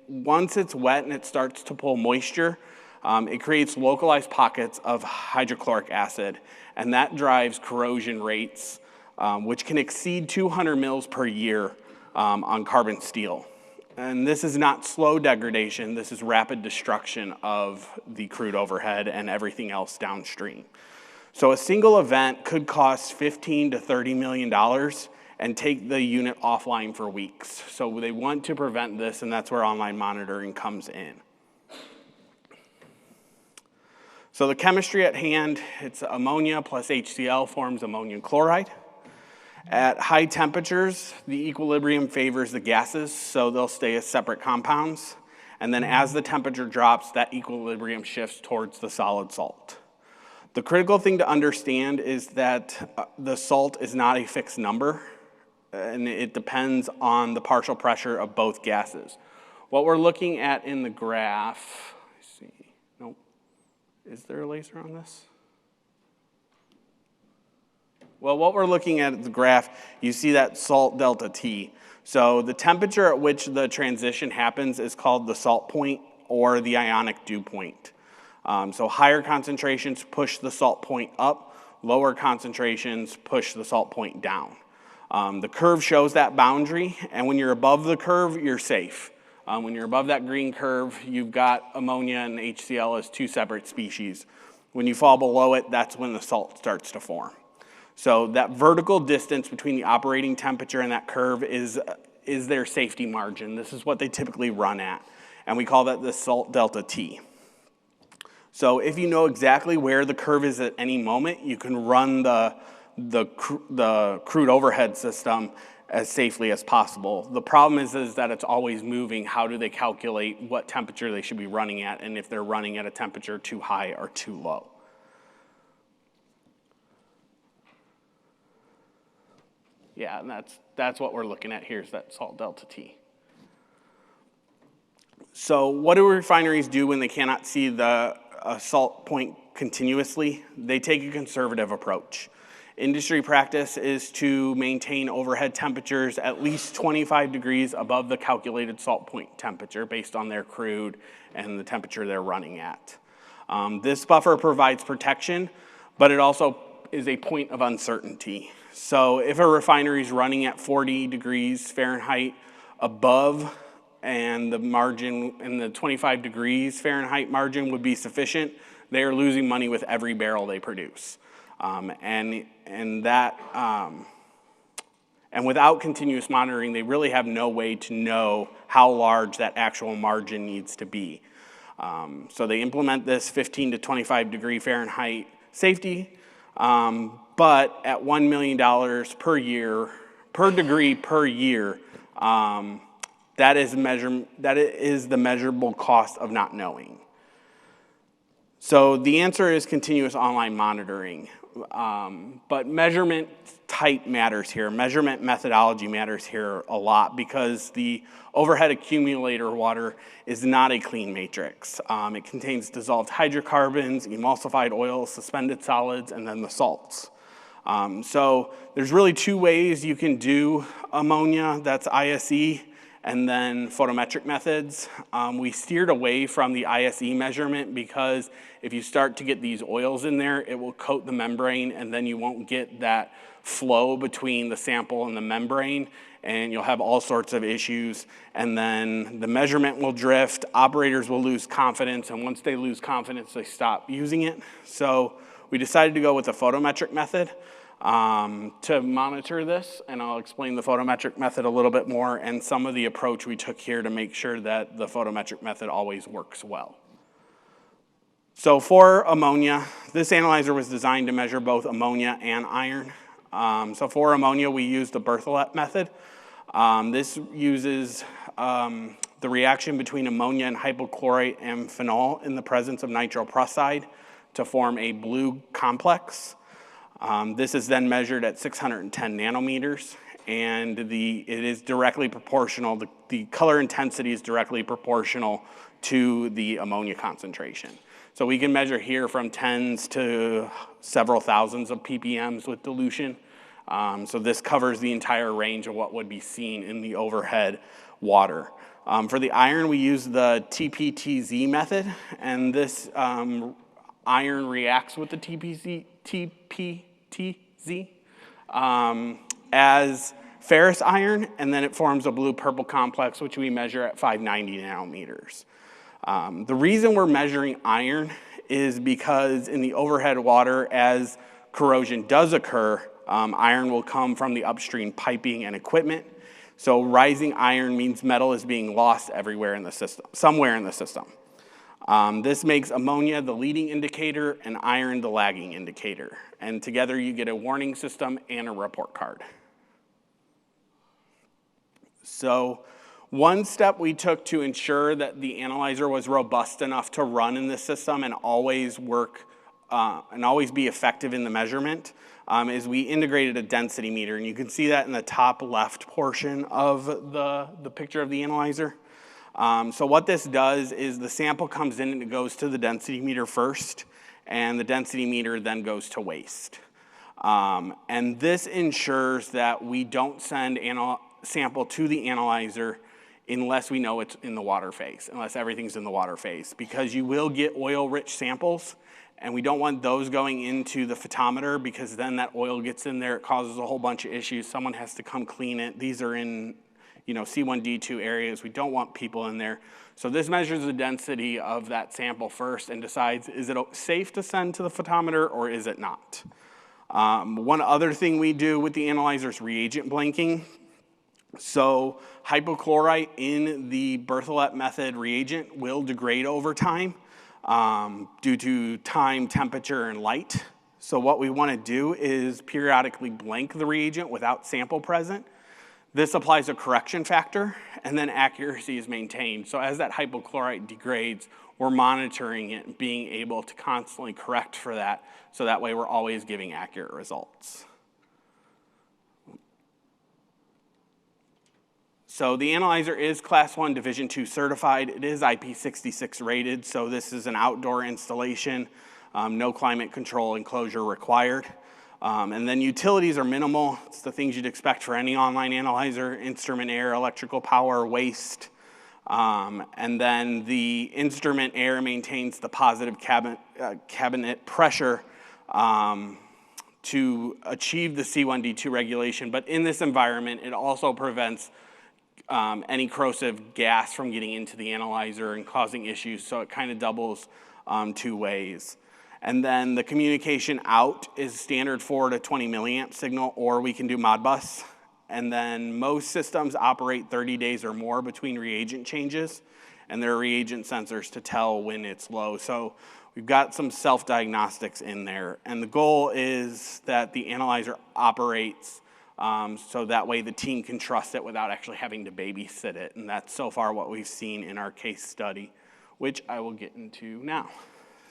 Speaker 7: Once it's wet and it starts to pull moisture, it creates localized pockets of hydrochloric acid, and that drives corrosion rates, which can exceed 200 mils per year on carbon steel. And this is not slow degradation, this is rapid destruction of the crude overhead and everything else downstream. So a single event could cost $15 to $30 million and take the unit offline for weeks. So they want to prevent this, and that's where online monitoring comes in. So the chemistry at hand, it's ammonia plus HCl forms ammonium chloride. At high temperatures, the equilibrium favors the gases, so they'll stay as separate compounds. And then as the temperature drops, that equilibrium shifts towards the solid salt. The critical thing to understand is that the salt is not a fixed number, and it depends on the partial pressure of both gases. What we're looking at in the graph, let's see, nope, is there a laser on this? Well, what we're looking at the graph, you see that salt delta T. So the temperature at which the transition happens is called the salt point or the ionic dew point. So higher concentrations push the salt point up, lower concentrations push the salt point down. The curve shows that boundary, and when you're above the curve, you're safe. When you're above that green curve, you've got ammonia and HCl as two separate species. When you fall below it, that's when the salt starts to form. So that vertical distance between the operating temperature and that curve is their safety margin. This is what they typically run at, and we call that the salt delta T. So if you know exactly where the curve is at any moment, you can run the crude overhead system as safely as possible. The problem is that it's always moving. How do they calculate what temperature they should be running at, and if they're running at a temperature too high or too low? Yeah, and that's what we're looking at here, is that salt delta T. So what do refineries do when they cannot see the salt point continuously? They take a conservative approach. Industry practice is to maintain overhead temperatures at least 25 degrees above the calculated salt point temperature based on their crude and the temperature they're running at. This buffer provides protection, but it also is a point of uncertainty. So if a refinery is running at 40 degrees Fahrenheit above, and the margin in the 25 degrees Fahrenheit margin would be sufficient, they are losing money with every barrel they produce. And without continuous monitoring, they really have no way to know how large that actual margin needs to be. So they implement this 15 to 25 degree Fahrenheit safety, but at $1 million per year, per degree per year, that is the measurable cost of not knowing. So the answer is continuous online monitoring. But measurement type matters here. Measurement methodology matters here a lot because the overhead accumulator water is not a clean matrix. It contains dissolved hydrocarbons, emulsified oils, suspended solids, and then the salts. So there's really two ways you can do ammonia. That's ISE and then photometric methods. We steered away from the ISE measurement because if you start to get these oils in there, it will coat the membrane and then you won't get that flow between the sample and the membrane, and you'll have all sorts of issues, and then the measurement will drift, operators will lose confidence, and once they lose confidence, they stop using it. So we decided to go with the photometric method. to monitor this, and I'll explain the photometric method a little bit more and some of the approach we took here to make sure that the photometric method always works well. So for ammonia, this analyzer was designed to measure both ammonia and iron. So for ammonia, we used the Berthollet method. This uses the reaction between ammonia and hypochlorite and phenol in the presence of nitroprusside to form a blue complex. This is then measured at 610 nanometers, and it is directly proportional. The color intensity is directly proportional to the ammonia concentration. So we can measure here from tens to several thousands of ppms with dilution. So this covers the entire range of what would be seen in the overhead water. For the iron, we use the TPTZ method, and this iron reacts with the TPTZ as ferrous iron, and then it forms a blue-purple complex, which we measure at 590 nanometers. The reason we're measuring iron is because in the overhead water, as corrosion does occur, iron will come from the upstream piping and equipment. So rising iron means metal is being lost everywhere in the system, somewhere in the system. This makes ammonia the leading indicator and iron the lagging indicator. And together you get a warning system and a report card. So one step we took to ensure that the analyzer was robust enough to run in the system and always work and always be effective in the measurement is we integrated a density meter. And you can see that in the top left portion of the picture of the analyzer. So what this does is the sample comes in and it goes to the density meter first, and the density meter then goes to waste. And this ensures that we don't send sample to the analyzer unless we know it's in the water phase, unless everything's in the water phase, because you will get oil-rich samples, and we don't want those going into the photometer because then that oil gets in there, it causes a whole bunch of issues. Someone has to come clean it. These are in C1, D2 areas. We don't want people in there. So this measures the density of that sample first and decides, is it safe to send to the photometer or is it not? One other thing we do with the analyzer is reagent blanking. So hypochlorite in the Berthollet method reagent will degrade over time due to time, temperature, and light. So what we want to do is periodically blank the reagent without sample present. This applies a correction factor, and then accuracy is maintained. So as that hypochlorite degrades, we're monitoring it and being able to constantly correct for that, so that way we're always giving accurate results. So the analyzer is Class 1 Division 2 certified. It is IP66 rated, so this is an outdoor installation, no climate control enclosure required. And then utilities are minimal. It's the things you'd expect for any online analyzer: instrument air, electrical power, waste. And then the instrument air maintains the positive cabinet pressure to achieve the C1, D2 regulation. But in this environment, it also prevents any corrosive gas from getting into the analyzer and causing issues, so it kind of doubles 2 ways. And then the communication out is standard 4 to 20 milliamp signal, or we can do Modbus. And then most systems operate 30 days or more between reagent changes, and there are reagent sensors to tell when it's low. So we've got some self-diagnostics in there. And the goal is that the analyzer operates so that way the team can trust it without actually having to babysit it. And that's so far what we've seen in our case study, which I will get into now.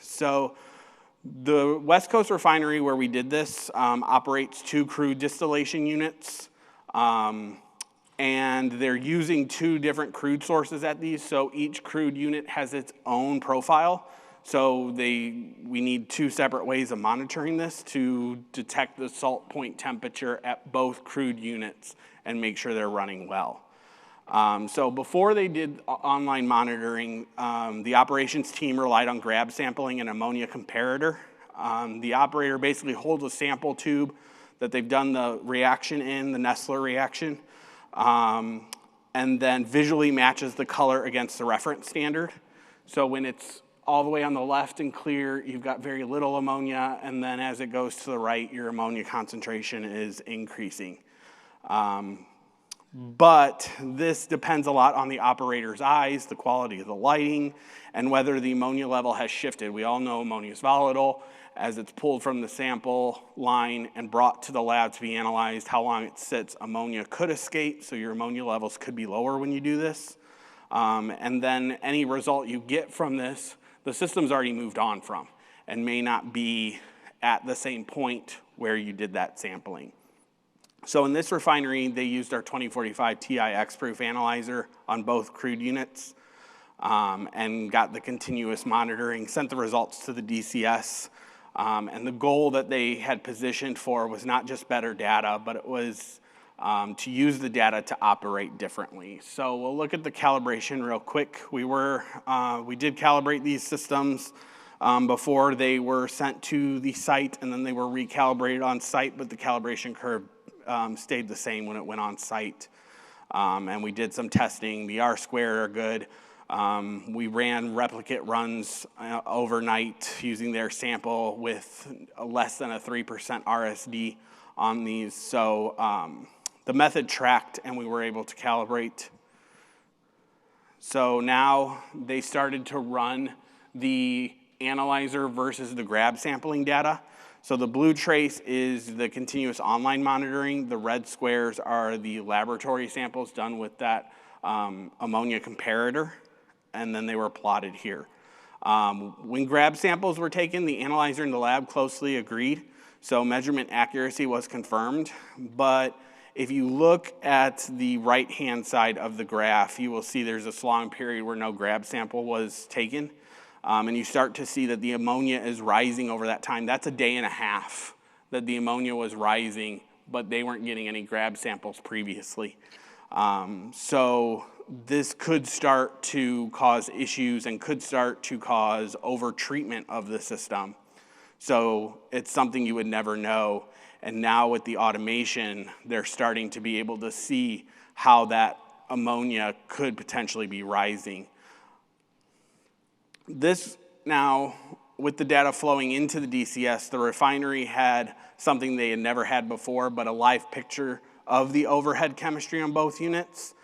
Speaker 7: So the West Coast Refinery where we did this operates 2 crude distillation units. And they're using 2 different crude sources at these, so each crude unit has its own profile. So we need 2 separate ways of monitoring this to detect the salt point temperature at both crude units and make sure they're running well. So before they did online monitoring, the operations team relied on grab sampling and ammonia comparator. The operator basically holds a sample tube that they've done the reaction in, the Nestler reaction, and then visually matches the color against the reference standard. So when it's all the way on the left in clear, you've got very little ammonia, and then as it goes to the right, your ammonia concentration is increasing. But this depends a lot on the operator's eyes, the quality of the lighting, and whether the ammonia level has shifted. We all know ammonia is volatile. As it's pulled from the sample line and brought to the lab to be analyzed, how long it sits, ammonia could escape, so your ammonia levels could be lower when you do this. And then any result you get from this, the system's already moved on from and may not be at the same point where you did that sampling. So in this refinery, they used our 2045 TI X-Proof analyzer on both crude units and got the continuous monitoring, sent the results to the DCS. And the goal that they had positioned for was not just better data, but it was to use the data to operate differently. So we'll look at the calibration real quick. We did calibrate these systems before they were sent to the site, and then they were recalibrated on site, but the calibration curve stayed the same when it went on site. And we did some testing. The R-squared are good. We ran replicate runs overnight using their sample with less than a 3% RSD on these. So the method tracked and we were able to calibrate. So now they started to run the analyzer versus the grab sampling data. So the blue trace is the continuous online monitoring. The red squares are the laboratory samples done with that ammonia comparator, and then they were plotted here. When grab samples were taken, the analyzer and the lab closely agreed, so measurement accuracy was confirmed. But if you look at the right-hand side of the graph, you will see there's this long period where no grab sample was taken. And you start to see that the ammonia is rising over that time. That's a day and a half that the ammonia was rising, but they weren't getting any grab samples previously. So this could start to cause issues and could start to cause over-treatment of the system. So it's something you would never know. And now with the automation, they're starting to be able to see how that ammonia could potentially be rising. This now, with the data flowing into the DCS, the refinery had something they had never had before, but a live picture of the overhead chemistry on both units.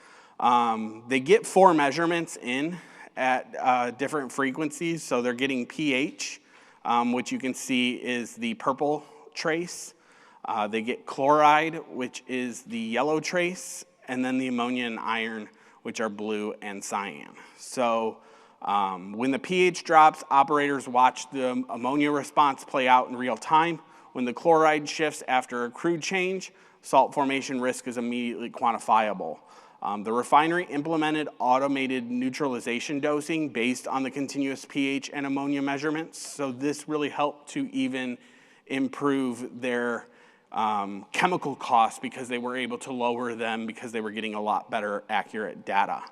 Speaker 7: They get 4 measurements in at different frequencies, so they're getting pH, which you can see is the purple trace. They get chloride, which is the yellow trace, and then the ammonia and iron, which are blue and cyan. So when the pH drops, operators watch the ammonia response play out in real time. When the chloride shifts after a crude change, salt formation risk is immediately quantifiable. The refinery implemented automated neutralization dosing based on the continuous pH and ammonia measurements. So this really helped to even improve their chemical costs because they were able to lower them because they were getting a lot better accurate data.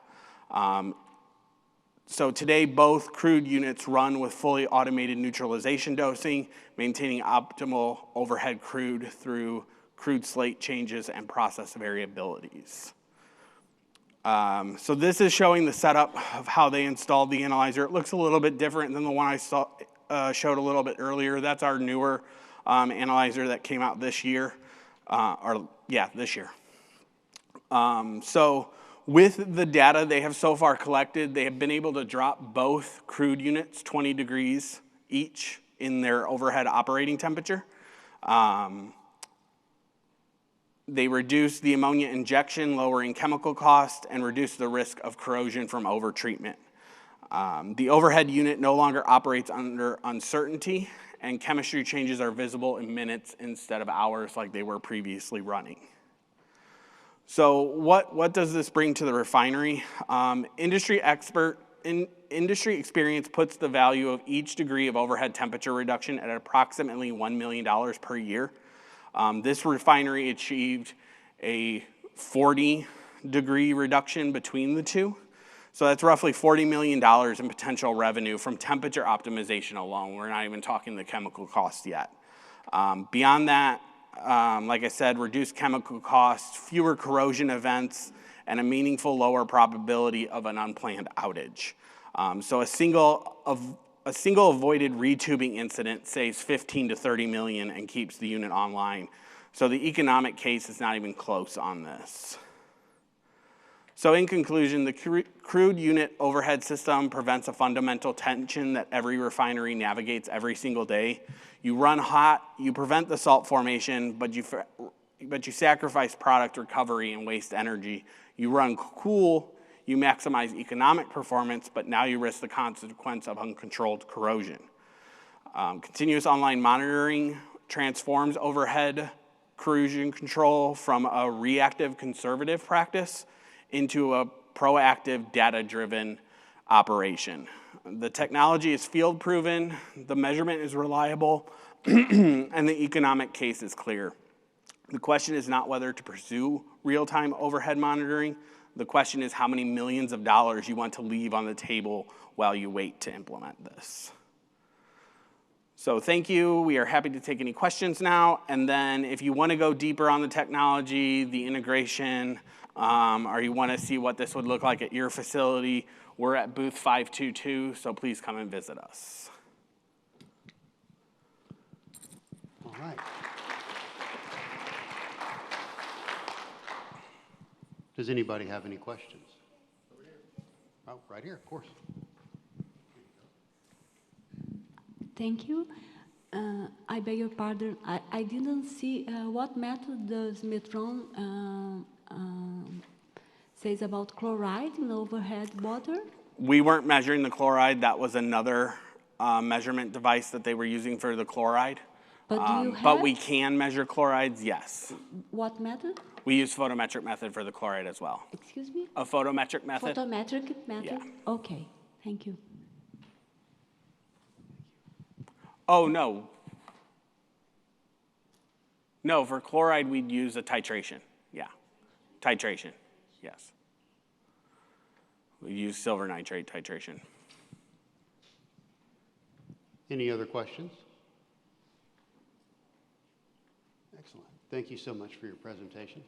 Speaker 7: So today, both crude units run with fully automated neutralization dosing, maintaining optimal overhead crude through crude slate changes and process variabilities. So this is showing the setup of how they installed the analyzer. It looks a little bit different than the one I showed a little bit earlier. That's our newer analyzer that came out this year, this year. So with the data they have so far collected, they have been able to drop both crude units 20 degrees each in their overhead operating temperature. They reduce the ammonia injection, lowering chemical cost, and reduce the risk of corrosion from overtreatment. The overhead unit no longer operates under uncertainty, and chemistry changes are visible in minutes instead of hours like they were previously running. So what does this bring to the refinery? Industry experience puts the value of each degree of overhead temperature reduction at approximately $1 million per year. This refinery achieved a 40-degree reduction between the two. So that's roughly $40 million in potential revenue from temperature optimization alone. We're not even talking the chemical cost yet. Beyond that, like I said, reduced chemical costs, fewer corrosion events, and a meaningful lower probability of an unplanned outage. So a single a single avoided retubing incident saves 15 to 30 million and keeps the unit online. So the economic case is not even close on this. So in conclusion, the crude unit overhead system prevents a fundamental tension that every refinery navigates every single day. You run hot, you prevent the salt formation, but you sacrifice product recovery and waste energy. You run cool, you maximize economic performance, but now you risk the consequence of uncontrolled corrosion. Continuous online monitoring transforms overhead corrosion control from a reactive conservative practice into a proactive data-driven operation. The technology is field proven, the measurement is reliable, and the economic case is clear. The question is not whether to pursue real-time overhead monitoring. The question is how many millions of dollars you want to leave on the table while you wait to implement this. So thank you. We are happy to take any questions now. And then if you want to go deeper on the technology, the integration, or you want to see what this would look like at your facility, we're at booth 522, so please come and visit us.
Speaker 1: All right. Does anybody have any questions? Oh, right here, of course.
Speaker 6: Thank you. I beg your pardon. I didn't see what method does Metron says about chloride in overhead water?
Speaker 7: We weren't measuring the chloride. That was another measurement device that they were using for the chloride.
Speaker 6: But do you have?
Speaker 7: But we can measure chlorides, yes.
Speaker 6: What method?
Speaker 7: We use photometric method for the chloride as well.
Speaker 6: Excuse me?
Speaker 7: A photometric method?
Speaker 6: Photometric method?
Speaker 7: Yeah.
Speaker 6: Okay, thank you.
Speaker 7: Oh, no. No, for chloride, we'd use a titration. Yeah, titration, yes. We use silver nitrate titration.
Speaker 1: Any other questions? Excellent. Thank you so much for your presentation.